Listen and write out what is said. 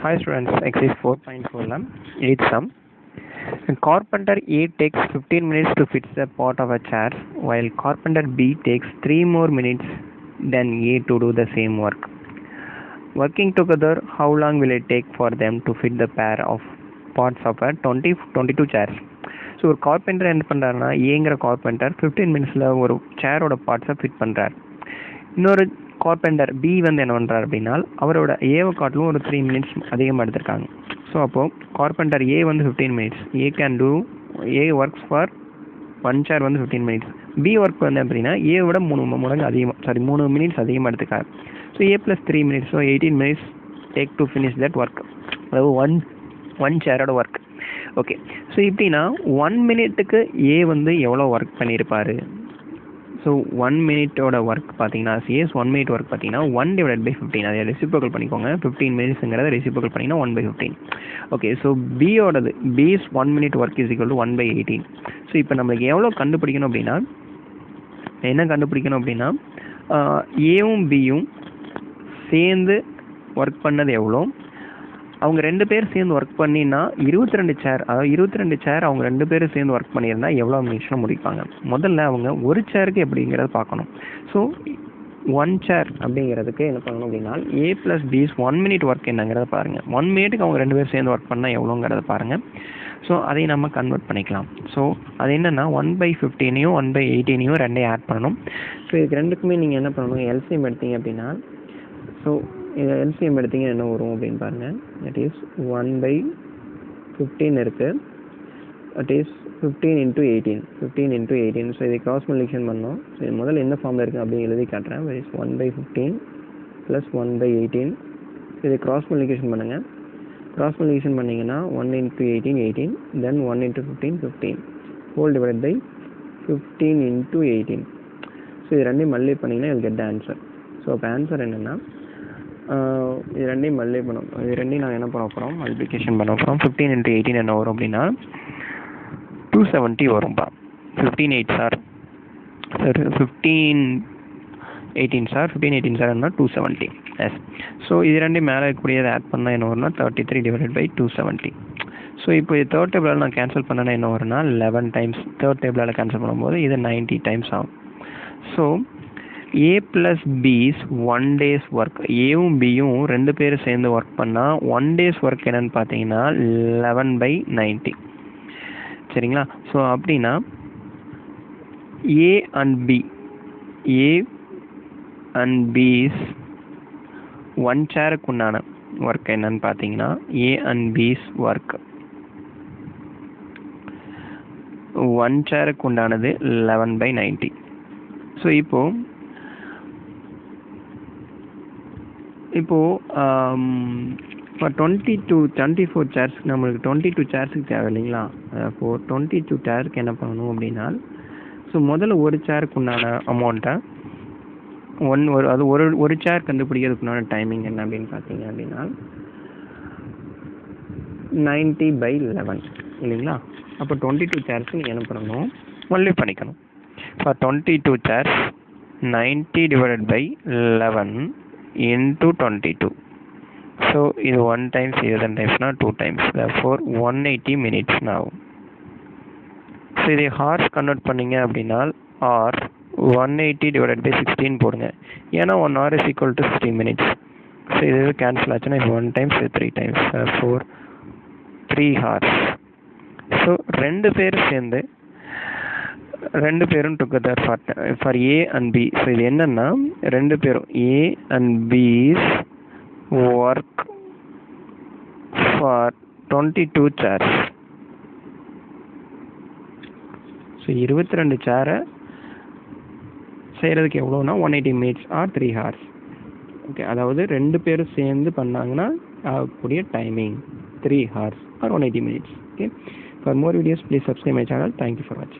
Hi students, exercise 4.4 8 sum. Carpenter A takes 15 minutes to fix the part of a chair, while carpenter B takes 3 more minutes than A to do the same work. Working together, how long will it take for them to fit the pair of parts of a 22 chairs? So ஒரு carpenter என்ன பண்ணுறாருன்னா ஏங்கிற carpenter 15 மினிட்ஸில் ஒரு சேரோட பார்ட்ஸை fit பண்ணுறாரு. இன்னொரு carpenter B வந்து என்ன பண்ணுறாரு அப்படின்னா அவரோட ஏவை காட்டிலும் ஒரு 3 மினிட்ஸ் அதிகமாக எடுத்திருக்காங்க. ஸோ அப்போது கார்பெண்டர் ஏ வந்து 15 மினிட்ஸ், ஏ ஒர்க்ஸ் ஃபார் 1 சேர் வந்து 15 மினிட்ஸ். பி ஒர்க் வந்து அப்படின்னா ஏ விட 3 மினிட்ஸ் அதிகமாக எடுத்துக்காரு. So A plus 3 minutes, so 18 minutes take to finish that work, அதாவது ஒன் சேரோட ஒர்க். ஓகே, ஸோ இப்படின்னா 1 மினிட்டுக்கு ஏ வந்து எவ்வளோ ஒர்க் பண்ணியிருப்பார்? ஸோ 1 மினிட்டோட ஒர்க் பார்த்தீங்கன்னா சிஎஸ் 1 மினிட் ஒர்க் பார்த்தீங்கன்னா 1/15, அதை ரெசிப்ரோக்கல் பண்ணிக்கோங்க. 15 மினிட்ஸுங்கிறத ரெசிப்ரோக்கல் பண்ணிங்கன்னா 1/15. ஓகே, ஸோ பிஸ் 1 minute work is equal to 1/18. So இப்போ நம்மளுக்கு எவ்வளோ கண்டுபிடிக்கணும் அப்படின்னா ஏவும் பியும் சேர்ந்து ஒர்க் பண்ணது எவ்வளோ, அவங்க 2 பேர் சேர்ந்து ஒர்க் பண்ணினா 22 சேர், அதாவது 22 சேர் அவங்க 2 பேரும் சேர்ந்து ஒர்க் பண்ணியிருந்தால் எவ்வளோ மினிட்ஸில் முடிப்பாங்க? முதல்ல அவங்க ஒரு சேருக்கு எப்படிங்கிறத பார்க்கணும். ஸோ 1 சேர் அப்படிங்கிறதுக்கு என்ன பண்ணணும் அப்படின்னா ஏ ப்ளஸ் பிஸ் 1 மினிட் ஒர்க் என்னங்கிறத பாருங்கள். 1 மினிட்டுக்கு அவங்க 2 பேர் சேர்ந்து ஒர்க் பண்ணால் எவ்வளோங்கிறத பாருங்கள். ஸோ அதை நம்ம கன்வெர்ட் பண்ணிக்கலாம். ஸோ அது என்னென்னா 1/15 1/18 ரெண்டையும் ஆட் பண்ணணும். ஸோ இதுக்கு ரெண்டுக்குமே நீங்கள் என்ன பண்ணணும், எல்சிஎம் எடுத்தீங்க அப்படின்னா, ஸோ இதை எல்சிஎம் எடுத்தீங்க என்ன வரும் அப்படின்னு பாருங்கள். தட் இஸ் 1/15 இருக்குது, தட் இஸ் 15 × 18. ஸோ இதை கிராஸ் மல்டிப்ளிகேஷன் பண்ணோம். ஸோ இது முதல்ல என்ன ஃபார்மில் இருக்குது அப்படின்னு எழுதி காட்டுறேன். That is 1/15 + 1/18. இதை கிராஸ் மல்டிப்ளிகேஷன் பண்ணுங்கள். கிராஸ் மல்டிப்ளிகேஷன் பண்ணிங்கன்னா 1 × 18 தென் 1 × 15 ஹோல் டிவைட் பை 15 × 18. ஸோ இது ரெண்டையும் மல்டிப்ளை பண்ணிங்கன்னா இது கெட் ஆன்சர். ஸோ அப்போ ஆன்சர் என்னென்னா இது ரெண்டையும் மல்டிப்ளை பண்ணோம். இது ரெண்டையும் நாங்கள் என்ன பண்ண போகிறோம், மல்டிப்ளிகேஷன் பண்ண போகிறோம். 15 × 18 என்ன வரும் அப்படின்னா 270 வரும்பா. 15 18 சார் என்ன 270. எஸ், ஸோ இது ரெண்டையும் மேலே இருக்கக்கூடியதை ஆட் பண்ணால் என்ன வரும்னா 33/270. ஸோ இப்போ இது தேர்ட் டேபிளால் நான் கேன்சல் பண்ணேன்னா என்ன வரும்னா 11 டைம்ஸ். தேர்ட் டேபிளால் கேன்சல் பண்ணும்போது இது 90 டைம்ஸ் ஆகும். ஸோ ஏ ப்ளஸ் பிஸ் 1 டேஸ் ஒர்க், ஏவும் பியும் 2 பேரும் சேர்ந்து ஒர்க் பண்ணால் 1 டேஸ் ஒர்க் என்னன்னு பார்த்தீங்கன்னா 11/90. சரிங்களா? ஸோ அப்படின்னா ஏ அண்ட் பிஸ் 1 சேருக்கு உண்டான ஒர்க் என்னன்னு பார்த்தீங்கன்னா ஏ அண்ட் பிஸ் ஒர்க் 1 சேருக்கு உண்டானது 11/90. ஸோ இப்போது 24 சேர்ஸ் நம்மளுக்கு 22 சேர்ஸுக்கு தேவை இல்லைங்களா? அப்போது 22 சேருக்கு என்ன பண்ணணும் அப்படின்னா, ஸோ முதல்ல ஒரு சேருக்கு உண்டான அமௌண்ட்டை ஒரு சேர் கண்டுபிடிக்கிறதுக்குண்டான டைமிங் என்ன அப்படின்னு பார்த்தீங்க அப்படின்னா 90/11 இல்லைங்களா? அப்போ 22 சேர்ஸுக்கு நீங்கள் என்ன பண்ணணும், மல்டிப்ளை பண்ணிக்கணும். For 22 chairs 90/11 into 22. ஸோ இது 1 டைம்ஸ், இது 10 டைம்ஸ்னா 2 டைம்ஸ், therefore 180 மினிட்ஸ் ஆகும். ஸோ இதை ஹார்ஸ் கன்வெர்ட் பண்ணிங்க அப்படின்னா ஆர் 180/16 போடுங்க. ஏன்னா 1 hour is equal to 60 minutes. So இது கேன்சல் ஆச்சுன்னா இது 1 டைம்ஸ், இது 3 டைம்ஸ், therefore 3 hours. ஸோ 2 பேரும் together for A and B. So இது என்னன்னா 2 பேரும் A and B's work for 22 chairs. So 22 சேரை செய்கிறதுக்கு எவ்வளோனா 180 மினிட்ஸ் ஆர் 3 hours. ஓகே, அதாவது 2 பேரும் சேர்ந்து பண்ணாங்கன்னா ஆகக்கூடிய timing 3 hours or 180 minutes. Okay, for more videos please subscribe my channel. Thank you for வாட்சிங்.